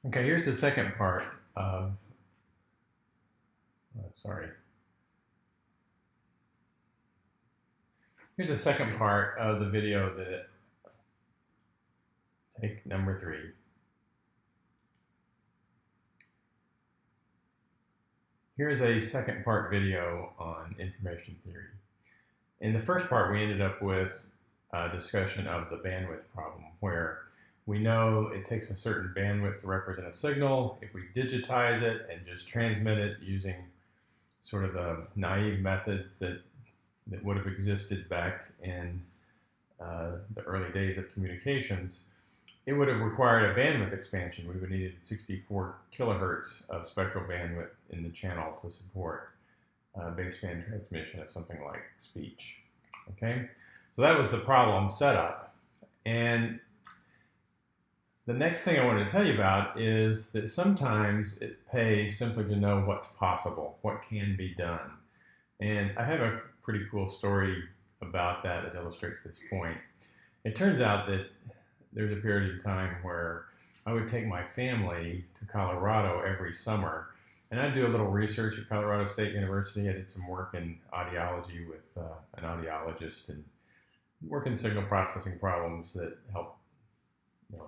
Okay, here's the second part of, sorry. Here's the second part of the video that, take number 3. Here's a second part video on information theory. In the first part, we ended up with a discussion of the bandwidth problem, where we know it takes a certain bandwidth to represent a signal. If we digitize it and just transmit it using sort of the naive methods that would have existed back in the early days of communications, it would have required a bandwidth expansion. We would have needed 64 kilohertz of spectral bandwidth in the channel to support baseband transmission of something like speech. Okay, so that was the problem setup. And the next thing I wanted to tell you about is that sometimes it pays simply to know what's possible, what can be done. And I have a pretty cool story about that that illustrates this point. It turns out that there's a period of time where I would take my family to Colorado every summer, and I'd do a little research at Colorado State University. I did some work in audiology with an audiologist and work in signal processing problems that help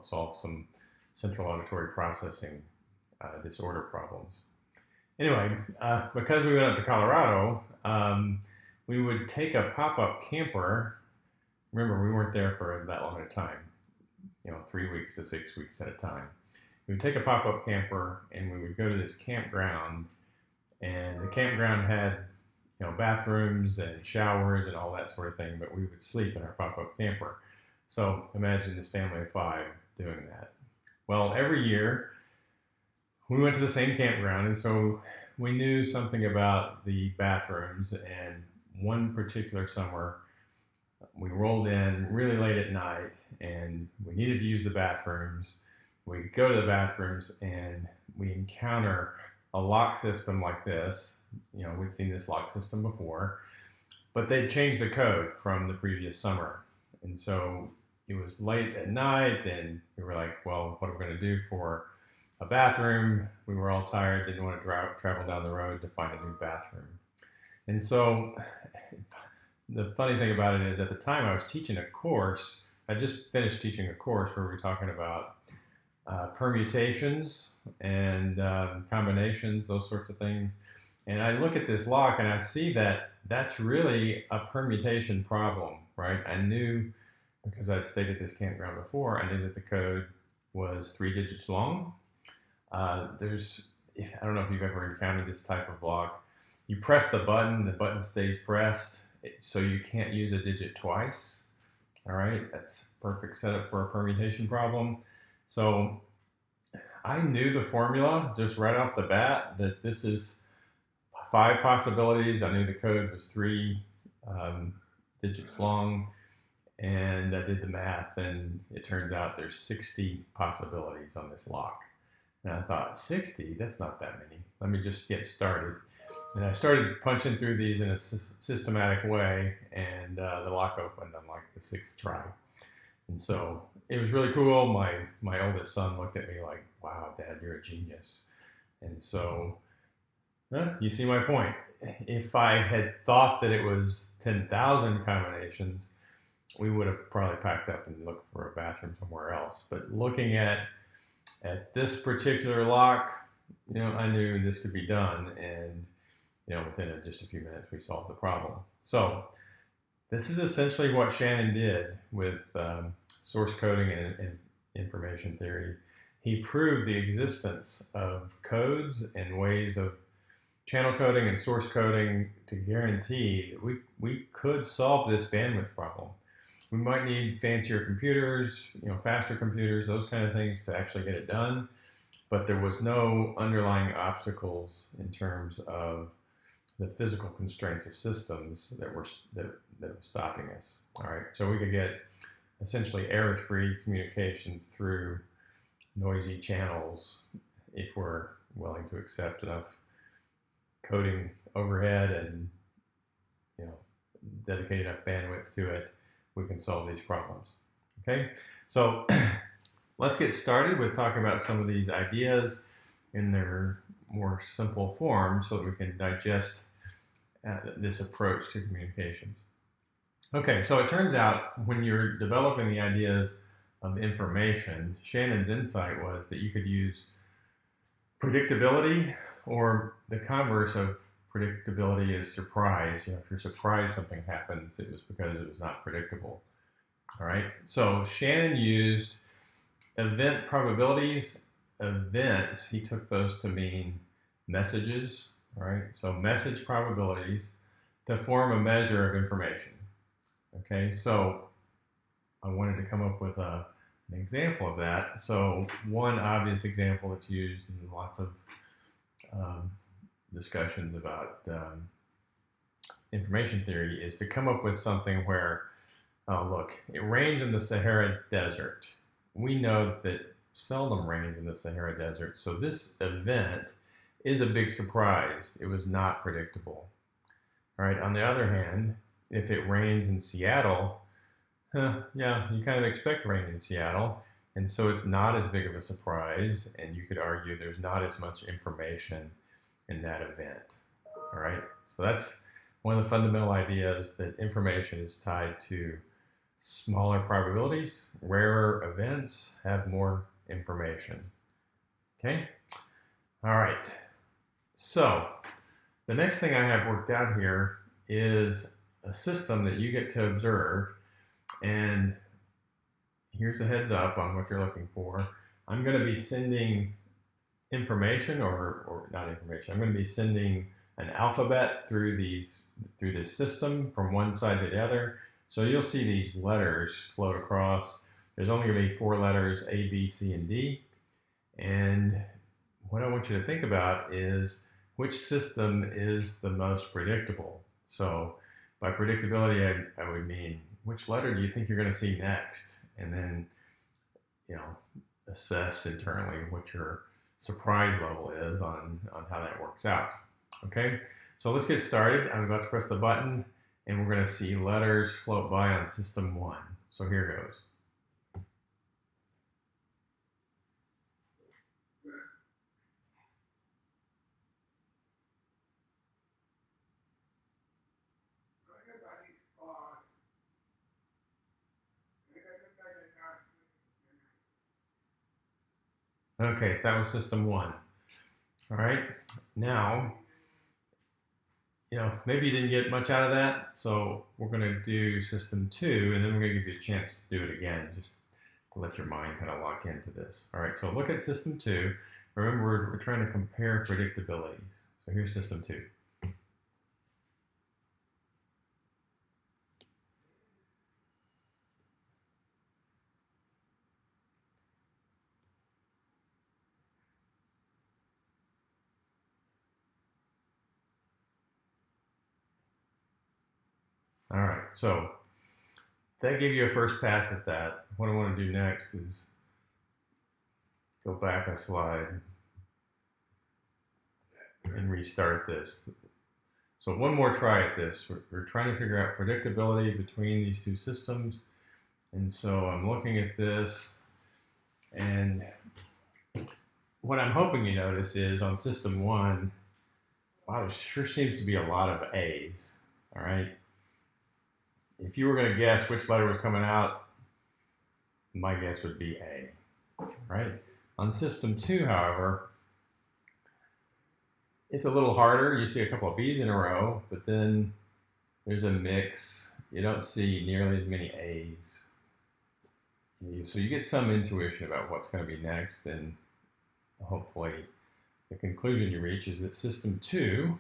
solve some central auditory processing disorder problems. Anyway, because we went up to Colorado, we would take a pop-up camper. Remember, we weren't there for that long at a time, 3 weeks to 6 weeks at a time. We would take a pop-up camper and we would go to this campground, and the campground had bathrooms and showers and all that sort of thing, but we would sleep in our pop-up camper. So imagine this family of 5 doing that. Well, every year we went to the same campground, and so we knew something about the bathrooms. And one particular summer, we rolled in really late at night and we needed to use the bathrooms. We go to the bathrooms and we encounter a lock system like this. We'd seen this lock system before, but they'd changed the code from the previous summer. And so it was late at night and we were like, well, what are we going to do for a bathroom? We were all tired, didn't want to travel down the road to find a new bathroom. And so the funny thing about it is, at the time I was teaching a course. I just finished teaching a course where we were talking about permutations and combinations, those sorts of things. And I look at this lock and I see that that's really a permutation problem, right? I knew, because I'd stayed at this campground before, I knew that the code was 3 digits long. I don't know if you've ever encountered this type of lock. You press the button stays pressed, so you can't use a digit twice. All right, that's perfect setup for a permutation problem. So I knew the formula just right off the bat that this is 5 possibilities. I knew the code was 3 digits long, and I did the math, and it turns out there's 60 possibilities on this lock. And I thought, 60? That's not that many. Let me just get started. And I started punching through these in a systematic way, and the lock opened on like the 6th try. And so it was really cool. My oldest son looked at me like, wow, Dad, you're a genius. And so you see my point. If I had thought that it was 10,000 combinations, we would have probably packed up and looked for a bathroom somewhere else. But looking at this particular lock, I knew this could be done, and within just a few minutes we solved the problem. So this is essentially what Shannon did with source coding and information theory. He proved the existence of codes and ways of channel coding and source coding to guarantee that we could solve this bandwidth problem. We might need fancier computers, faster computers, those kind of things to actually get it done. But there was no underlying obstacles in terms of the physical constraints of systems that were stopping us. All right, so we could get essentially error-free communications through noisy channels if we're willing to accept enough coding overhead and dedicate enough bandwidth to it. We can solve these problems. Okay, so let's get started with talking about some of these ideas in their more simple form so that we can digest this approach to communications. Okay, so it turns out when you're developing the ideas of information, Shannon's insight was that you could use predictability, or the converse of predictability is surprise. You know, if you're surprised something happens, it was because it was not predictable. All right, so Shannon used event probabilities. Events, he took those to mean messages, all right? So message probabilities to form a measure of information. Okay, so I wanted to come up with an example of that. So one obvious example that's used in lots of discussions about information theory is to come up with something where, look, it rains in the Sahara Desert. We know that seldom rains in the Sahara Desert, so this event is a big surprise. It was not predictable. All right, on the other hand, if it rains in Seattle, yeah, you kind of expect rain in Seattle, and so it's not as big of a surprise, and you could argue there's not as much information in that event. All right, so that's one of the fundamental ideas, that information is tied to smaller probabilities. Rarer events have more information. Okay, all right, so the next thing I have worked out here is a system that you get to observe, and here's a heads up on what you're looking for. I'm going to be sending information, or not information, I'm going to be sending an alphabet through this system from one side to the other. So you'll see these letters float across. There's only going to be 4 letters, A, B, C, and D. And what I want you to think about is which system is the most predictable. So by predictability, I would mean which letter do you think you're going to see next? And then, you know, assess internally what your surprise level is on how that works out. Okay, so let's get started. I'm about to press the button, and we're going to see letters float by on system 1. So here goes. Okay, that was system 1. All right, now, you know, maybe you didn't get much out of that, so we're going to do system 2, and then we're going to give you a chance to do it again, just to let your mind kind of lock into this. All right, so look at system 2. Remember, we're trying to compare predictabilities. So here's system 2. All right, so that gave you a first pass at that. What I want to do next is go back a slide and restart this. So one more try at this. We're trying to figure out predictability between these two systems. And so I'm looking at this, and what I'm hoping you notice is on system 1, wow, there sure seems to be a lot of A's, all right? If you were going to guess which letter was coming out, my guess would be A, right? On system 2, however, it's a little harder. You see a couple of B's in a row, but then there's a mix. You don't see nearly as many A's. So you get some intuition about what's going to be next, and hopefully the conclusion you reach is that system 2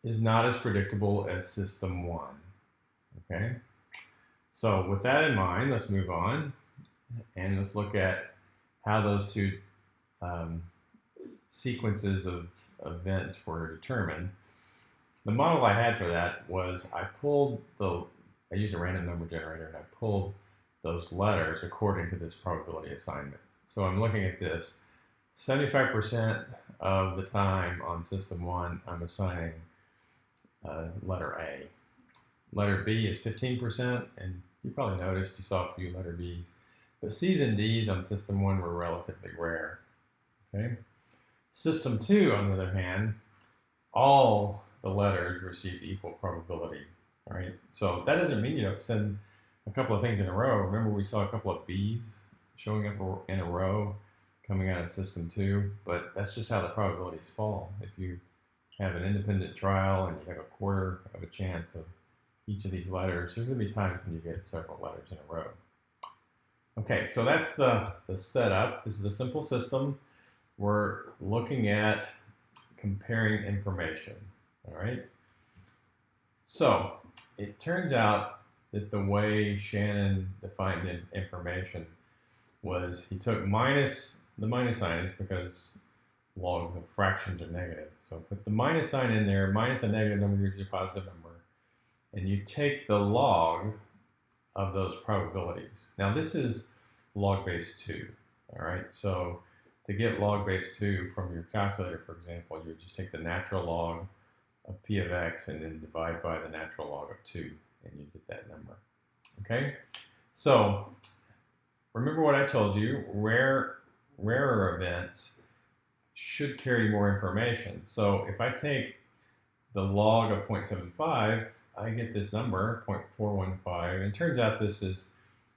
is not as predictable as system 1. Okay, so with that in mind, let's move on and let's look at how those two sequences of events were determined. The model I had for that was I used a random number generator, and I pulled those letters according to this probability assignment. So I'm looking at this. 75% of the time on system 1, I'm assigning letter A. Letter B is 15%, and you probably noticed you saw a few letter B's. But C's and D's on System 1 were relatively rare. Okay? System 2, on the other hand, all the letters received equal probability. All right? So that doesn't mean you don't send a couple of things in a row. Remember we saw a couple of B's showing up in a row coming out of System 2, but that's just how the probabilities fall. If you have an independent trial and you have a quarter of a chance of each of these letters, there's going to be times when you get several letters in a row. Okay, so that's the setup. This is a simple system. We're looking at comparing information, all right? So it turns out that the way Shannon defined information was he took the minus sign is because logs of fractions are negative. So put the minus sign in there, minus a negative number gives you a positive number, and you take the log of those probabilities. Now this is log base 2, all right? So to get log base 2 from your calculator, for example, you would just take the natural log of p of x and then divide by the natural log of 2, and you get that number, okay? So remember what I told you, rarer events should carry more information. So if I take the log of 0.75, I get this number, 0.415, and it turns out this is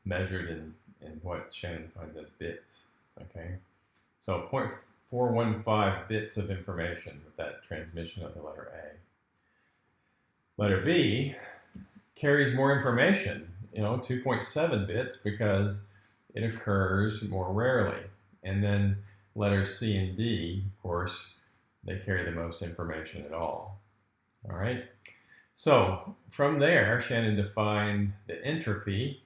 measured in what Shannon defines as bits, okay? So 0.415 bits of information with that transmission of the letter A. Letter B carries more information, 2.7 bits because it occurs more rarely. And then letters C and D, of course, they carry the most information at all. All right? So from there, Shannon defined the entropy.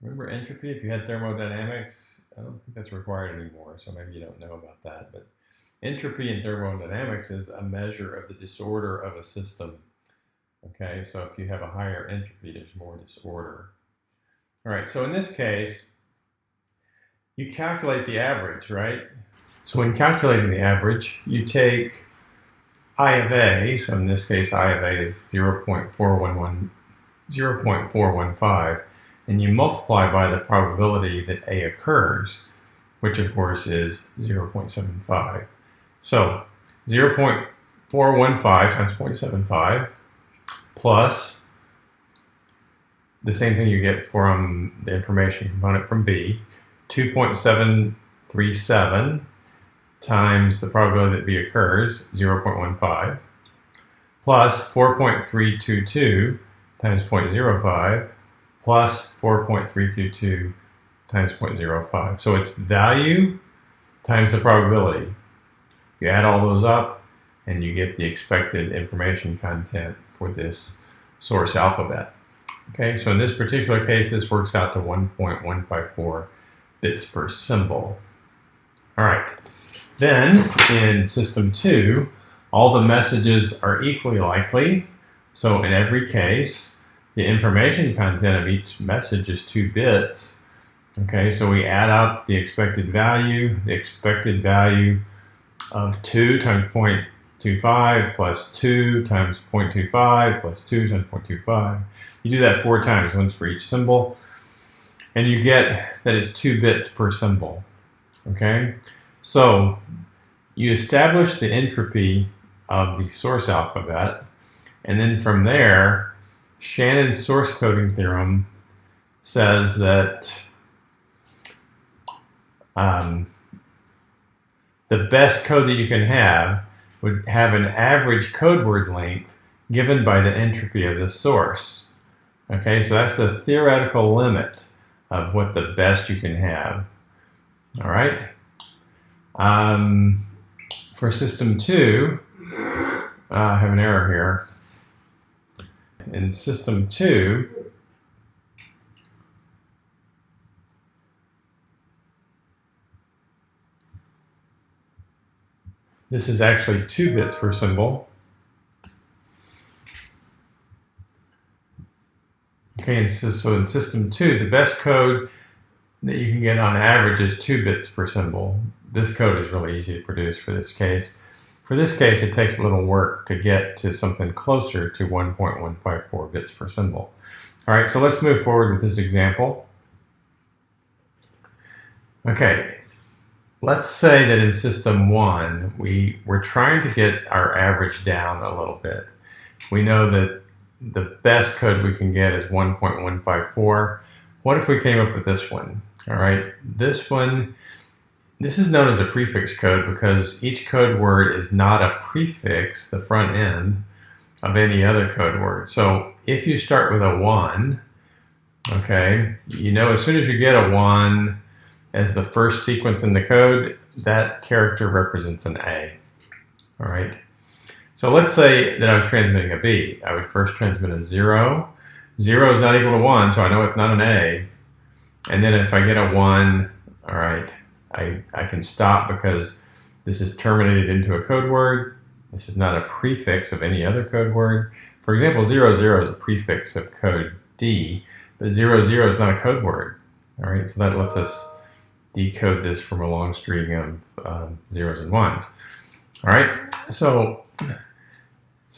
Remember entropy? If you had thermodynamics, I don't think that's required anymore, so maybe you don't know about that. But entropy in thermodynamics is a measure of the disorder of a system. Okay, so if you have a higher entropy, there's more disorder. All right, so in this case, you calculate the average, right? So when calculating the average, you take I of A, so in this case, I of A is 0.415, and you multiply by the probability that A occurs, which of course is 0.75. So 0.415 times 0.75 plus the same thing you get from the information component from B, 2.737 times the probability that B occurs, 0.15, plus 4.322 times 0.05, plus 4.322 times 0.05. So it's value times the probability. You add all those up, and you get the expected information content for this source alphabet. Okay, so in this particular case, this works out to 1.154 bits per symbol. All right, then in System 2, all the messages are equally likely. So in every case, the information content of each message is 2 bits. Okay, so we add up the expected value of 2 times 0.25 plus 2 times 0.25 plus 2 times 0.25. You do that 4 times, once for each symbol, and you get that it's 2 bits per symbol. Okay, so you establish the entropy of the source alphabet, and then from there, Shannon's source coding theorem says that the best code that you can have would have an average code word length given by the entropy of the source. Okay, so that's the theoretical limit of what the best you can have. All right. For System 2, I have an error here. In System 2, this is actually 2 bits per symbol. Okay, and so in System 2, the best code that you can get on average is 2 bits per symbol. This code is really easy to produce for this case. For this case, it takes a little work to get to something closer to 1.154 bits per symbol. All right, so let's move forward with this example. Okay, let's say that in system 1, we're trying to get our average down a little bit. We know that the best code we can get is 1.154. What if we came up with this one? All right, this one, this is known as a prefix code because each code word is not a prefix, the front end, of any other code word. So if you start with a 1, okay, you know as soon as you get a 1 as the first sequence in the code, that character represents an A. All right. So let's say that I was transmitting a B. I would first transmit a 0. 0 is not equal to 1, so I know it's not an A. And then if I get a 1, all right, I can stop because this is terminated into a code word. This is not a prefix of any other code word. For example, 00 is a prefix of code D, but 00 is not a code word. All right, so that lets us decode this from a long string of zeros and ones. All right, so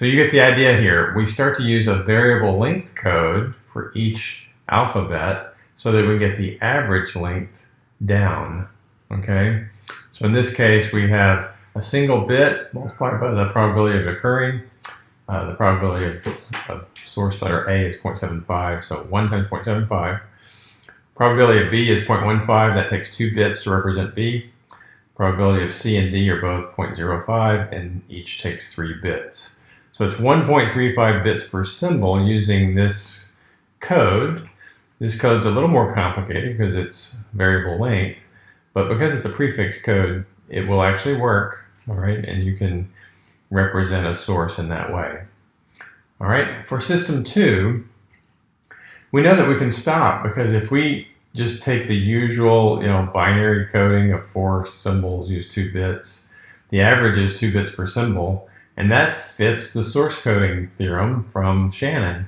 you get the idea here. We start to use a variable length code for each alphabet so that we get the average length down, okay? So in this case, we have a single bit multiplied by the probability of occurring. The probability of source letter A is 0.75, so 1 times 0.75. Probability of B is 0.15, that takes 2 bits to represent B. Probability of C and D are both 0.05, and each takes 3 bits. So it's 1.35 bits per symbol using this code. This code's a little more complicated because it's variable length, but because it's a prefix code, it will actually work, all right, and you can represent a source in that way. All right, for system 2, we know that we can stop because if we just take the usual, binary coding of 4 symbols, use 2 bits, the average is 2 bits per symbol, and that fits the source coding theorem from Shannon.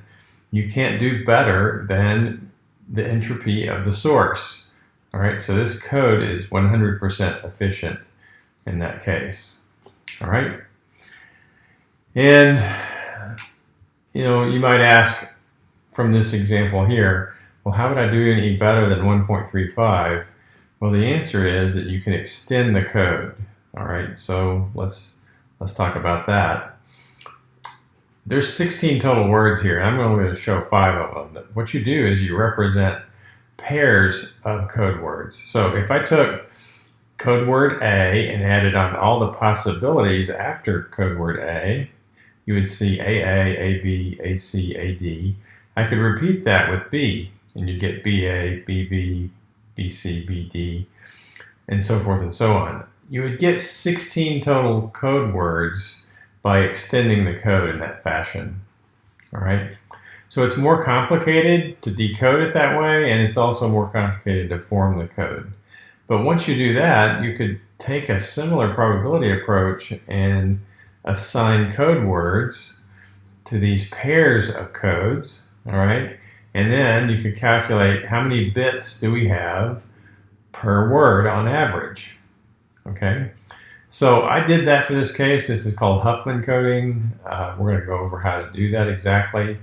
You can't do better than the entropy of the source. All right, so this code is 100% efficient in that case. All right, and you might ask from this example here, well, how would I do any better than 1.35? Well, the answer is that you can extend the code. All right, so let's talk about that. There's 16 total words here. I'm only going to show 5 of them. What you do is you represent pairs of code words. So if I took code word A and added on all the possibilities after code word A, you would see AA, AB, AC, AD. I could repeat that with B, and you'd get BA, BB, BC, BD, and so forth and so on. You would get 16 total code words by extending the code in that fashion. All right. So it's more complicated to decode it that way, and it's also more complicated to form the code. But once you do that, you could take a similar probability approach and assign code words to these pairs of codes, all right? And then you could calculate how many bits do we have per word on average, okay? So I did that for this case. This is called Huffman coding. We're going to go over how to do that exactly.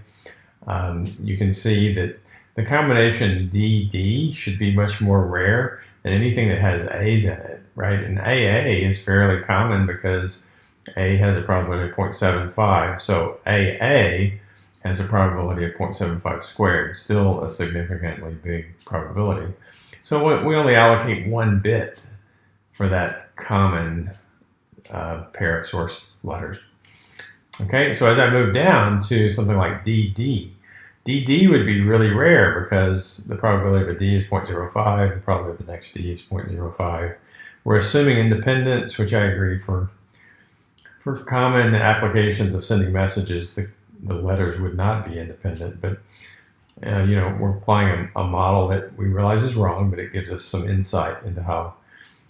You can see that the combination DD should be much more rare than anything that has A's in it, right? And AA is fairly common because A has a probability of 0.75. So AA has a probability of 0.75 squared, still a significantly big probability. So we only allocate 1 bit for that common pair of source letters. Okay, so as I move down to something like DD, DD would be really rare because the probability of a D is 0.05, the probability of the next D is 0.05. We're assuming independence, which I agree for common applications of sending messages, the letters would not be independent, but we're applying a model that we realize is wrong, but it gives us some insight into how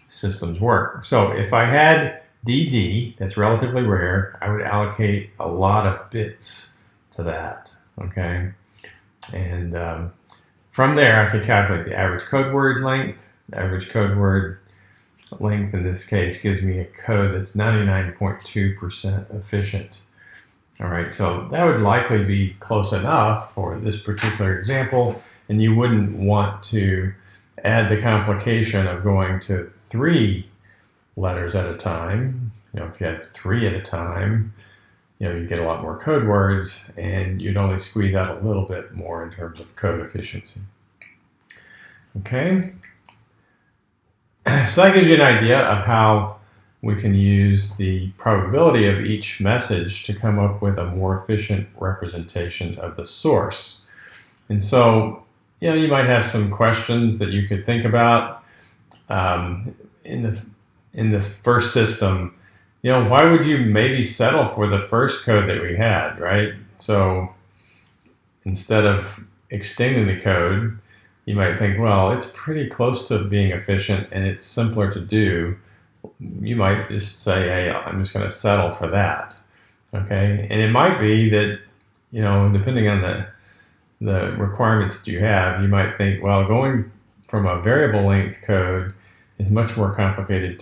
systems work. So if I had DD, that's relatively rare, I would allocate a lot of bits to that, okay? And from there, I could calculate the average code word length. The average code word length in this case gives me a code that's 99.2% efficient. All right, so that would likely be close enough for this particular example, and you wouldn't want to add the complication of going to 3 letters at a time. If you had 3 at a time, you get a lot more code words, and you'd only squeeze out a little bit more in terms of code efficiency. Okay, so that gives you an idea of how we can use the probability of each message to come up with a more efficient representation of the source. And so, you might have some questions that you could think about in this first system. Why would you maybe settle for the first code that we had, right? So instead of extending the code, you might think, well, it's pretty close to being efficient and it's simpler to do. You might just say, hey, I'm just going to settle for that. Okay, and it might be that, depending on the requirements that you have, you might think, well, going from a variable length code is much more complicated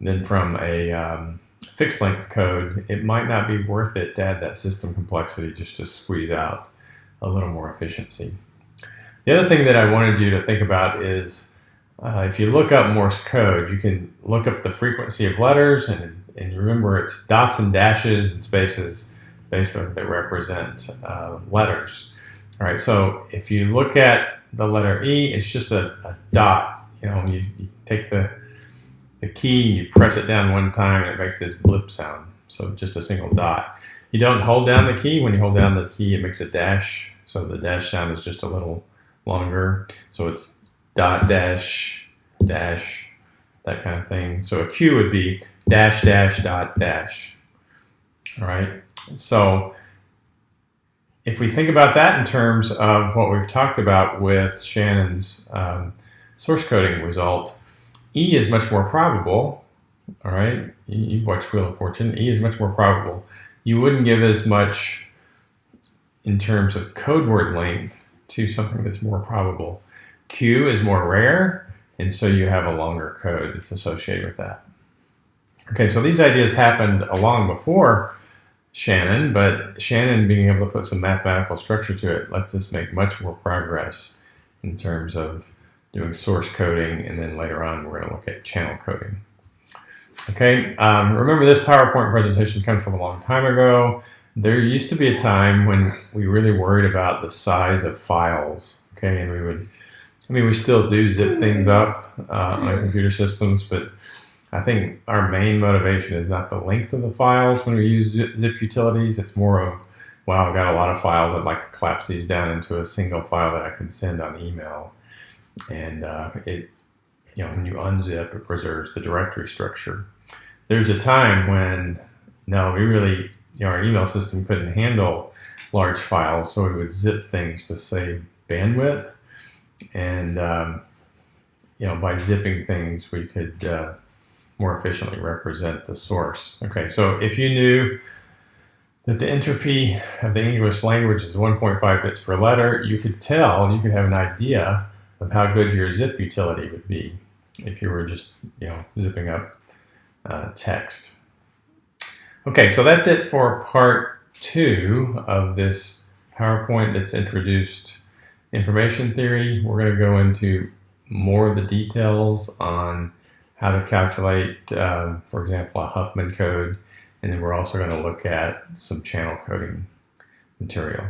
than from a fixed length code. It might not be worth it to add that system complexity just to squeeze out a little more efficiency. The other thing that I wanted you to think about is if you look up Morse code, you can look up the frequency of letters, and remember it's dots and dashes and spaces basically that represent letters. All right, so if you look at the letter E, it's just a dot. You take the key and you press it down one time and it makes this blip sound. So just a single dot. You don't hold down the key. When you hold down the key, it makes a dash. So the dash sound is just a little longer. So it's dot, dash, dash, that kind of thing. So a Q would be dash, dash, dot, dash. All right. So if we think about that in terms of what we've talked about with Shannon's source coding result, E is much more probable. All right. You've watched Wheel of Fortune. E is much more probable. You wouldn't give as much in terms of code word length to something that's more probable. Q is more rare, and so you have a longer code that's associated with that. Okay, so these ideas happened long before Shannon, but Shannon being able to put some mathematical structure to it lets us make much more progress in terms of doing source coding, and then later on we're going to look at channel coding. Okay, remember this PowerPoint presentation comes from a long time ago. There used to be a time when we really worried about the size of files, okay, and we still do zip things up on computer systems, but I think our main motivation is not the length of the files when we use zip utilities. It's more of, wow, I've got a lot of files. I'd like to collapse these down into a single file that I can send on email. And when you unzip, it preserves the directory structure. There's a time when, our email system couldn't handle large files, so we would zip things to save bandwidth. And, by zipping things, we could more efficiently represent the source. Okay, so if you knew that the entropy of the English language is 1.5 bits per letter, you could have an idea of how good your zip utility would be if you were just, zipping up text. Okay, so that's it for part 2 of this PowerPoint that's introduced information theory. We're going to go into more of the details on how to calculate, for example, a Huffman code, and then we're also going to look at some channel coding material.